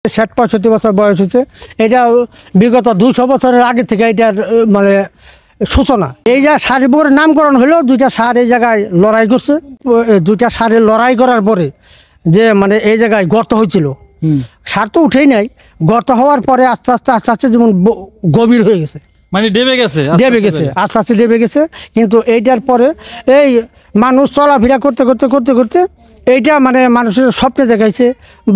৬০-৬৫ বছর বয়স হয়েছে। এটা বিগত ২০০ বছরের আগে থেকে এটার মানে সূচনা। এই যে সারিপুরের নামকরণ হলো, দুইটা সার এই জায়গায় লড়াই করছে। দুইটা সারের লড়াই করার পরে যে মানে এই জায়গায় গর্ত হয়েছিল, সার তো উঠেই নাই, গর্ত হওয়ার পরে আস্তে আস্তে আস্তে আস্তে যেমন গভীর হয়ে গেছে, মানে ডেবে গেছে আস্তে আস্তে ডেবে গেছে। কিন্তু এইটার পরে এই মানুষ চলাফেরা করতে করতে করতে করতে এইটা মানে মানুষের স্বপ্নে দেখাইছে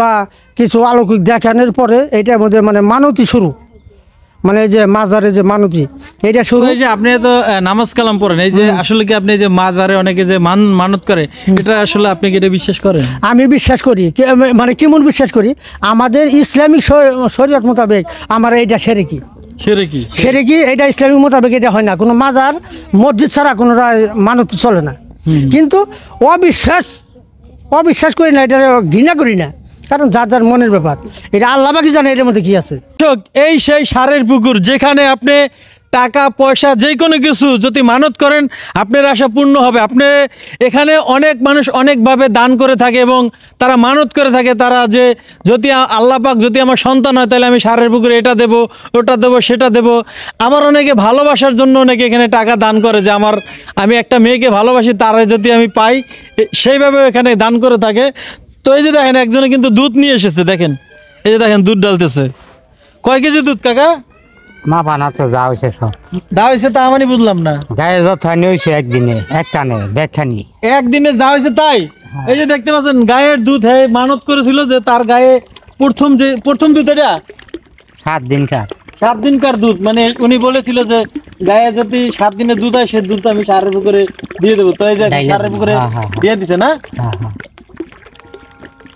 বা কিছু অলৌকিক দেখানোর পরে এইটার মধ্যে মানে মানতি শুরু, মানে এই যে মাজারে যে মানতি এটা শুরু। এই যে আপনি তো নামাজ কালাম পড়েন, এই যে আসলে কি আপনি যে মাজারে অনেকে যে মানত করে, এটা আসলে আপনি কি এটা বিশ্বাস করেন? আমি বিশ্বাস করি, মানে কেমন বিশ্বাস করি, আমাদের ইসলামিক শরীয়ত মোতাবেক আমার এইটা সেরেকি এটা ইসলামিক মোতাবেক এটা হয় না। কোনো মাজার মসজিদ ছাড়া কোনো মানতি চলে না। কিন্তু অবিশ্বাস করি না, এটা ঘৃণা করি না, কারণ যার যার মনের ব্যাপার, এটা আল্লাহ বাকি জানে এর মধ্যে কি আছে। এই সেই সারের পুকুর, যেখানে আপনি টাকা পয়সা যে কোনো কিছু যদি মানত করেন আপনার আশা পূর্ণ হবে। আপনি এখানে অনেক মানুষ অনেকভাবে দান করে থাকে এবং তারা মানত করে থাকে, তারা যে যদি আল্লাহ পাক যদি আমার সন্তান হয় তাহলে আমি সারের পুকুরে এটা দেব, ওটা দেবো, সেটা দেব। আবার অনেকে ভালোবাসার জন্য অনেকে এখানে টাকা দান করে, যে আমি একটা মেয়েকে ভালোবাসি, তারা যদি আমি পাই, সেইভাবে এখানে দান করে থাকে। তো এই যে দেখেন একজনে কিন্তু দুধ নিয়ে এসেছে, দেখেন এই যে দেখেন দুধ ডালতেছে। কয় কেজি দুধ কাকা? মা বানা তো যা হয়েছে সব দা হয়েছে, তা মানে বুঝলাম না। গায়ে যথানি হয়েছে একদিনে, একটানে ব্যাখ্যানি একদিনে যা হয়েছে তাই। এই যে দেখতে পাচ্ছেন গায়ের দুধ, মানত করেছিল যে তার গায়ে প্রথম দুধ, এটা 7 দিনকার 7 দিনকার দুধ। মানে উনি বলেছিল যে গায়ে যদি 7 দিনের দুধ হয়, সে দুধ আমি সারের পুকুরে দিয়ে দেবো। তো এই যে সারের পুকুরে দিয়ে দিছে না।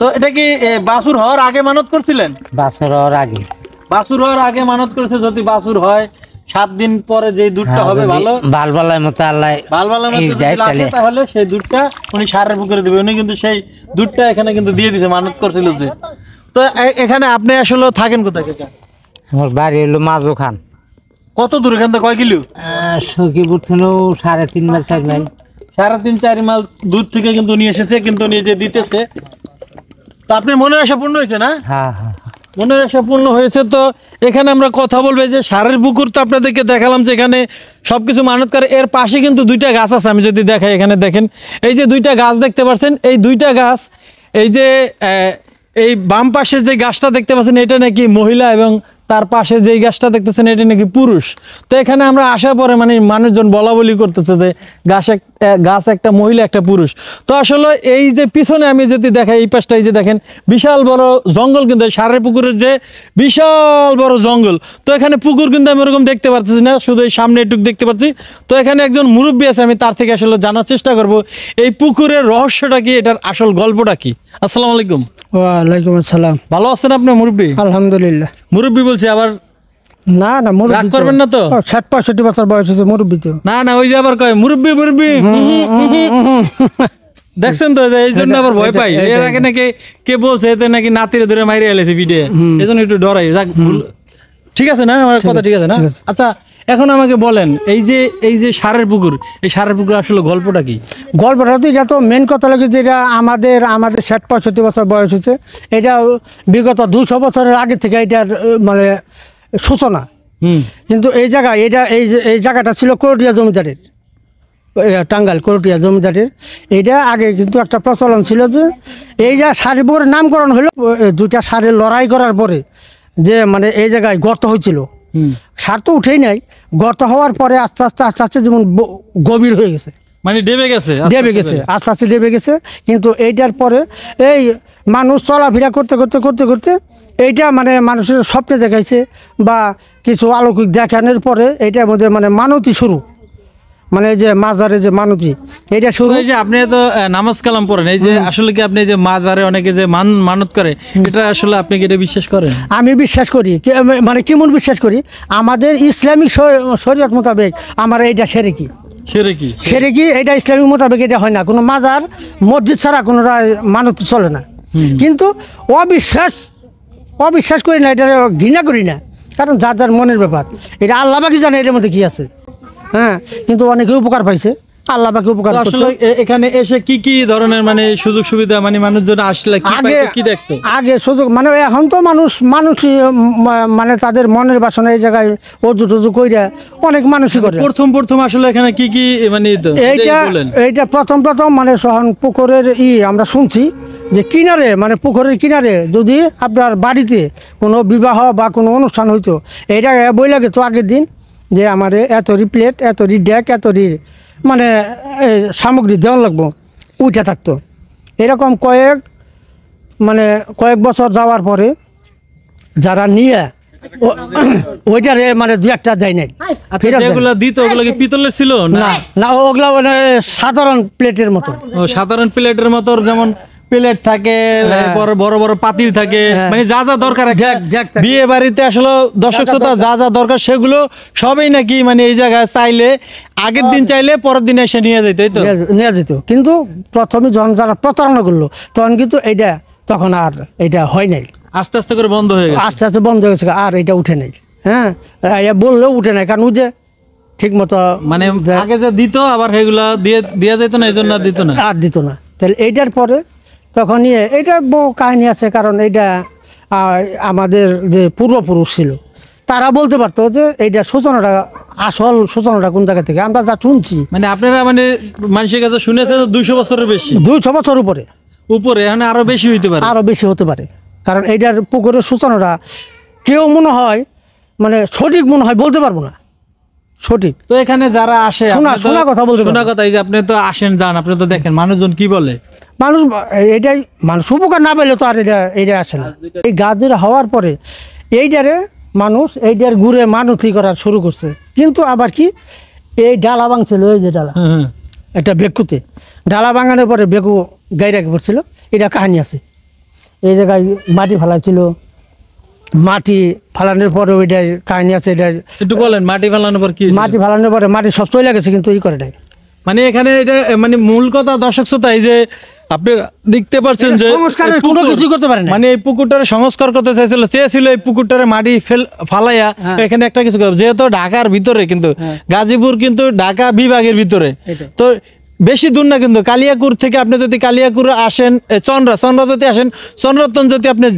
তো এটা কি বাছুর হওয়ার আগে মানত করছিলেন? বাছুর হওয়ার আগে মানত করেছে, যদি বাছুর হয় 7 দিন পরে যে দুধটা হবে ভালো বালবালার মতো আল্লাহ তাহলে সেই দুধটা উনি সারের পুকুরে দেবে। উনি কিন্তু সেই দুধটা এখানে কিন্তু দিয়ে দিছে, মানত করছিল যে। তো এখানে আপনি আসলে থাকেন কোথায়? আমার বাড়ি হলো মাজু খান। কত দূর এখান থেকে? কয় কিলো? সখীপুর থেকে 3.5 মাইল 4 মাইল। 3.5-4 মাইল দূর থেকে কিন্তু নিয়ে এসেছে, কিন্তু নিজে দিতেছে। তো আপনার মনের আশা পূর্ণ হয়েছে না? হ্যাঁ হ্যাঁ, মনের আশা পূর্ণ হয়েছে। তো এখানে আমরা কথা বলবো যে সারের পুকুর, তো আপনাদেরকে দেখালাম যে এখানে সবকিছু মানত করে। এর পাশে কিন্তু 2টা গাছ আছে, আমি যদি দেখাই, এখানে দেখেন এই যে 2টা গাছ দেখতে পাচ্ছেন। এই 2টা গাছ, এই যে এই বাম পাশে যে গাছটা দেখতে পাচ্ছেন এটা নাকি মহিলা, এবং তার পাশে যেই গাছটা দেখতেছেন এটা নাকি পুরুষ। তো এখানে আমরা আসার পরে মানে মানুষজন বলা বলি করতেছে যে গাছ একটা মহিলা, একটা পুরুষ। তো আসলে এই যে পিছনে আমি যদি দেখাই, এই পাশটা এই যে দেখেন বিশাল বড় জঙ্গল, কিন্তু সারের পুকুরের যে বিশাল বড় জঙ্গল। তো এখানে পুকুর কিন্তু আমি ওরকম দেখতে পাচ্ছি না, শুধু এই সামনে একটু দেখতে পাচ্ছি। তো এখানে একজন মুরব্বী আছে, আমি তার থেকে আসলে জানার চেষ্টা করব এই পুকুরের রহস্যটা কি, এটার আসল গল্পটা কি। আসসালামু আলাইকুম। ওয়ালাইকুম আসসালাম। ভালো আছেন আপনি মুরব্বী? আলহামদুলিল্লাহ। মুরব্বী বলছি, আবার না রাগ করবেন না তো? ৬০-৬৫ বছর বয়স হয়েছে মুরব্বী তো। না ওই যে আবার কয় মুরব্বী দেখছেন তো, এই জন্য আবার ভয় পাই। এর আগে নাকি কে বলছে এতে নাকি নাতিরে ধরে মাইরে এলেছে ভিডিও, এই জন্য একটু ডরাই। ঠিক আছে না আমার কথা? ঠিক আছে না? আচ্ছা, এখন আমাকে বলেন, এই যে সারের পুকুর, এই সারের পুকুর আসলে গল্পটা কি? গল্পটা তো এটা তো মেন কথা লাগে, যেটা আমাদের ৬০-৬৫ বছর বয়স হয়েছে। এটা বিগত ২০০ বছরের আগে থেকে এটার মানে সূচনা। কিন্তু এই জায়গায় এই জায়গাটা ছিল করটিয়া জমিদারের, টাঙ্গাইল করটিয়া জমিদারের। এইটা আগে কিন্তু একটা প্রচলন ছিল যে এই যে সারিপুরের নামকরণ হলো, 2টা সারের লড়াই করার পরে যে মানে এই জায়গায় গর্ত হয়েছিল, সার তো উঠেই নাই, গর্ত হওয়ার পরে আস্তে আস্তে আস্তে আস্তে যেমন গভীর হয়ে গেছে, মানে ডেবে গেছে আস্তে আস্তে ডেবে গেছে। কিন্তু এইটার পরে এই মানুষ চলাফেরা করতে করতে করতে করতে এইটা মানে মানুষের স্বপ্নে দেখাইছে বা কিছু অলৌকিক দেখানোর পরে এইটার মধ্যে মানে মানতি শুরু, মানে এই যে মাজারে যে মানতি এটা শুরু। এই যে আপনি তো নামাজ কালাম পড়েন, এই যে আসলে কি আপনি যে মাজারে অনেকে যে মানত করে, এটা আসলে আপনি কি এটা বিশ্বাস করেন? আমি বিশ্বাস করি, মানে কেমন বিশ্বাস করি, আমাদের ইসলামিক শরীয়ত মোতাবেক আমার এইটা সেরেকি এটা ইসলামিক মোতাবেক এটা হয় না। কোনো মাজার মসজিদ ছাড়া কোনো মানতি চলে না। কিন্তু অবিশ্বাস করি না, এটা ঘৃণা করি না, কারণ যার যার মনের ব্যাপার, এটা আল্লাহ বাকি জানে এর মধ্যে কি আছে। হ্যাঁ, কিন্তু অনেকে উপকার পাইছে। আল্লাহ পাকে উপকার তো করছে। আসলে এখানে এসে কি কি ধরনের মানে সুযোগ সুবিধা মানে মানুষজন আসলে কি আগে পাইতো, কি দেখতো? আগে সুযোগ মানে এখন তো মানুষই মানে তাদের মনের বাসনা এই জায়গায় অজু টজু কইরা অনেক মানুষই করে। প্রথম আসলে এখানে কি কি মানে এইটা প্রথম মানে সহন পুকুরের আমরা শুনছি যে কিনারে মানে পুকুরের কিনারে যদি আপনার বাড়িতে কোনো বিবাহ বা কোনো অনুষ্ঠান হইতো, এইটা বই লাগে তো আগের দিন যে আমার এতরি প্লেট এতরি ডেক এতরি মানে সামগ্রী দেওয়া লাগবো, উঠে থাকতো। এরকম কয়েক বছর যাওয়ার পরে যারা নিয়ে ওইটারে মানে দু একটা দেয় নাই। ফেরত দেয়। যেগুলো দিত ওগুলো কি পিতলের ছিল না না ওগুলা মানে সাধারণ প্লেটের মতো। ও সাধারণ প্লেটের মতো, যেমন প্লেট থাকে, বড় বড় বড় পাতিল থাকে, মানে যা যা দরকার বিয়ে বাড়িতে আসলে দর্শক শ্রোতা যা যা দরকার সেগুলো সবই নাকি মানে এই জায়গায় চাইলে আগের দিন চাইলে পরের দিন এসে নিয়ে যেত, তাই তো? নিয়ে যেত। কিন্তু প্রথমে যখন যারা প্রতারণা করলো তখন কিন্তু তখন আর এটা হয় নাই, আস্তে আস্তে করে বন্ধ হয়ে গেছে। আস্তে আস্তে বন্ধ হয়ে গেছে, আর এটা উঠে নাই। হ্যাঁ বললেও উঠে নাই, কারণ যে ঠিক মতো মানে আগে যে দিত আবার সেগুলা দিয়ে যেত না, এই জন্য আর দিত না। আর দিত না। তাহলে এইটার পরে তখন এইটার বহু কাহিনী আছে, কারণ এইটা আমাদের যে পূর্বপুরুষ ছিল তারা বলতে পারতো যে এইটা আসল সূচনাটা কোন জায়গা থেকে, আমরা যা শুনছি। মানে আপনারা মানে মানুষের কাছে শুনেছে 200 বছরের বেশি, 200 বছর উপরে এখানে আরো বেশি হইতে পারে, আরো বেশি হতে পারে। কারণ এইটার পুকুরের সূচনাটা কেউ মনে হয় মানে সঠিক মনে হয় বলতে পারবো না সঠিক। তো এখানে যারা আসে শোনা কথা বলতে শোনা কথা, এই যে আপনি তো আসেন যান, আপনি তো দেখেন মানুষজন কি বলে, মানুষ উপকার না পেলে তো আর এটা আসে না। এই গাছ ধরে হওয়ার পরে এইটার ঘুরে মানতি করা শুরু করছে। কিন্তু আবার কি এই ডালা ভাঙছিল, এই যে ডালা একটা বেকুতে ডালা ভাঙানোর পরে বেকু গাইরাকে পড়ছিল, এটা কাহিনী আছে। এই জায়গায় মাটি ফেলাছিল, মাটি ফালানোর পরে ওইটার কাহিনী আছে। এটা একটু বলেন, মাটি ফেলানোর পর কি? মাটি ফালানোর পরে মাটি সব চলে গেছে, কিন্তু করে নাই। মানে এখানে এটা মানে মূল কথা দর্শক শ্রোতা, এই যে আপনি দেখতে পাচ্ছেন যে কোনো কিছু করতে পারে না, মানে এই পুকুরটারে সংস্কার করতে চেয়েছিল এই পুকুরটারে মাটি ফালাইয়া এখানে একটা কিছু, যেহেতু ঢাকার ভিতরে, কিন্তু গাজীপুর কিন্তু ঢাকা বিভাগের ভিতরে, তো বেশি দূর না। কিন্তু কালিয়াকুর থেকে আপনি যদি কালিয়াকুর আসেন, চন্দ্রা যদি আসেন, চন্দ্রতন যদি আপনি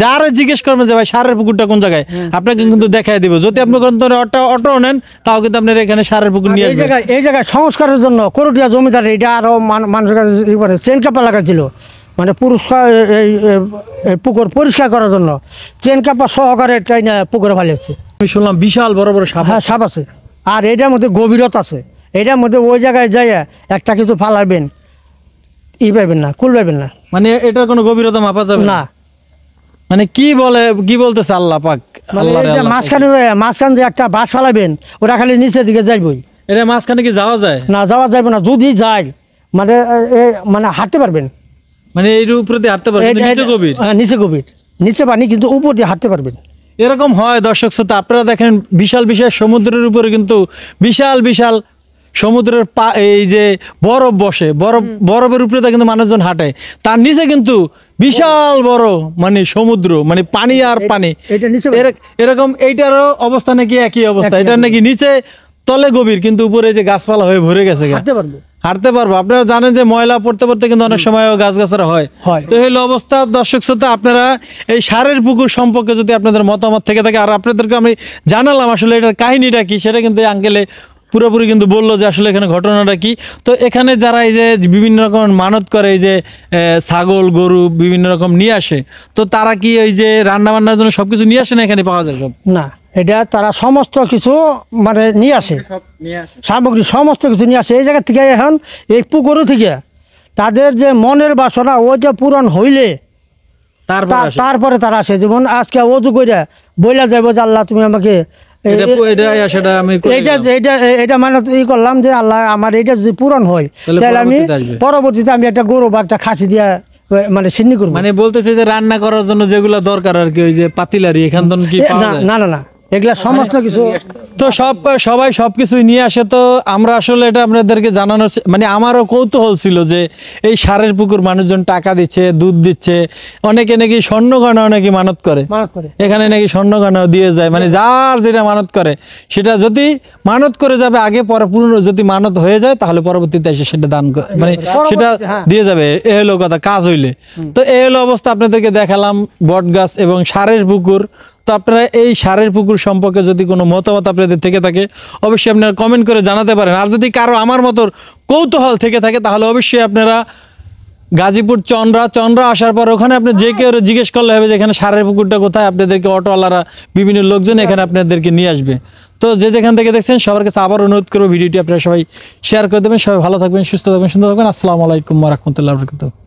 যারা জিজ্ঞেস করবেন যে ভাই সারের পুকুরটা কোন জায়গায়, আপনাকে কিন্তু দেখাই দিব। যদি আপনি অটো নেন তাও কিন্তু আপনার এখানে সারের পুকুর নিয়ে আসবেন। এই জায়গায় সংস্কারের জন্য করটিয়া জমিদার এটা আরো মানুষের কাছে চেন কাপা লাগাচ্ছিল, মানে এই পুকুর পরিষ্কার করার জন্য চেন কাপা সহকারে ট্রেনে পুকুরে ফেলেছে। আমি শুনলাম বিশাল বড় বড় সাপ। হ্যাঁ, সাপ আছে। আর এটার মধ্যে গভীরতা আছে, এটার মধ্যে ওই জায়গায় যাইয়া একটা কিছু ফালাবেন পাইবেন না, কুল পাইবেন না। মানে এটার কোনো গভীরতা মাপা যাবে না। মানে কি বলতেছে আল্লাহ পাক, মাঝখান যে একটা বাস ফালাবেন ওটা খালি নিচের দিকে যাইবই, এটা মাঝখানে কি যাওয়া যায় না? যাওয়া যাবে না। যদি যায় মানে হাঁটতে পারবেন, মানে এর উপরে দিয়ে হাঁটতে পারবেন, নিচে গভীর। নিচে গভীর, নিচে পানি, কিন্তু উপর দিয়ে হাঁটতে পারবেন। এরকম হয় দর্শক শ্রোতা, আপনারা দেখেন বিশাল বিশাল সমুদ্রের উপরে কিন্তু বিশাল বিশাল সমুদ্রের এই যে বরফ বসে, বরফের উপরে কিন্তু মানুষজন হাঁটে, তার নিচে কিন্তু বিশাল বড় মানে সমুদ্র, মানে পানি আর পানি। এরকম এইটারও অবস্থা নাকি একই অবস্থা, এটার নাকি নিচে তলে গভীর, কিন্তু উপরে যে গাছপালা হয়ে ভরে গেছে, হাঁটতে পারবো। আপনারা জানেন যে ময়লা পড়তে পড়তে কিন্তু অনেক সময় গাছগাছরা হয়। তো এই অবস্থা দর্শক শ্রোতা, আপনারা এই সারের পুকুর সম্পর্কে যদি আপনাদের মতামত থেকে থাকে, আর আপনাদেরকে আমি জানালাম আসলে এটার কাহিনীটা কি, সেটা কিন্তু আঙ্কেলে পুরোপুরি কিন্তু বললো যে আসলে এখানে ঘটনাটা কি। তো এখানে যারা এই যে বিভিন্ন রকম মানত করে, এই যে ছাগল গরু বিভিন্ন রকম নিয়ে আসে, তো তারা কি এই যে রান্না বান্নার জন্য সবকিছু নিয়ে আসে না এখানে পাওয়া যায় সব? না, এটা তারা সমস্ত কিছু মানে নিয়ে আসে, সামগ্রী সমস্ত কিছু নিয়ে আসে এই জায়গা থেকে। এখন এই পুকুর থেকে তাদের যে মনের বাসনা ওইটা পূরণ হইলে তারপরে তারা আসে। যেমন আজকে অজু করে বইলা যাবো যে আল্লাহ তুমি আমাকে এটা মানে করলাম যে আল্লাহ আমার এটা যদি পূরণ হয় তাহলে আমি পরবর্তীতে আমি একটা গরু বা একটা খাসি দিয়া মানে সিন্নি করবো। মানে বলতেছে যে রান্না করার জন্য যেগুলো দরকার আর কি, ওই যে পাতিলারি, এখান থেকে কি পাওয়া যায়? না না না, এগুলা সমস্ত কিছু তো সবাই সবকিছুই নিয়ে আসে। তো আমরা আসলে এটা আপনাদেরকে জানানোর মানে আমারও কৌতূহল ছিল যে এই সারের পুকুর মানুষজন টাকা দিচ্ছে, দুধ দিচ্ছে, অনেকে নাকি স্বর্ণ গয়নাও নাকি মানত করে, এখানে নাকি স্বর্ণ গয়নাও দিয়ে যায়, মানে যার যেটা মানত করে সেটা যদি মানত করে যাবে আগে, পরে পূর্ণ যদি মানত হয়ে যায় তাহলে পরবর্তীতে এসে সেটা দান মানে সেটা দিয়ে যাবে। এ হলো কথা, কাজ হইলে। তো এই হলো অবস্থা, আপনাদেরকে দেখালাম বট গাছ এবং সারের পুকুর। তো আপনারা এই সারের পুকুর সম্পর্কে যদি কোনো মতামত আপনাদের থেকে থাকে অবশ্যই আপনারা কমেন্ট করে জানাতে পারেন। আর যদি কারো আমার মতো কৌতূহল থেকে থাকে তাহলে অবশ্যই আপনারা গাজীপুর চন্দ্রা আসার পর ওখানে আপনি যে কেউ জিজ্ঞেস করলে হবে যে এখানে সারের পুকুরটা কোথায়, আপনাদেরকে অটোওয়ালারা বিভিন্ন লোকজন এখানে আপনাদেরকে নিয়ে আসবে। তো যে যেখান থেকে দেখছেন সবার কাছে আবার অনুরোধ করবো ভিডিওটি আপনারা সবাই শেয়ার করে দেবেন। সবাই ভালো থাকবেন, সুস্থ থাকবেন, সুন্দর থাকবেন। আসসালামু আলাইকুম ওয়া রাহমাতুল্লাহি ওয়া বারাকাতুহু।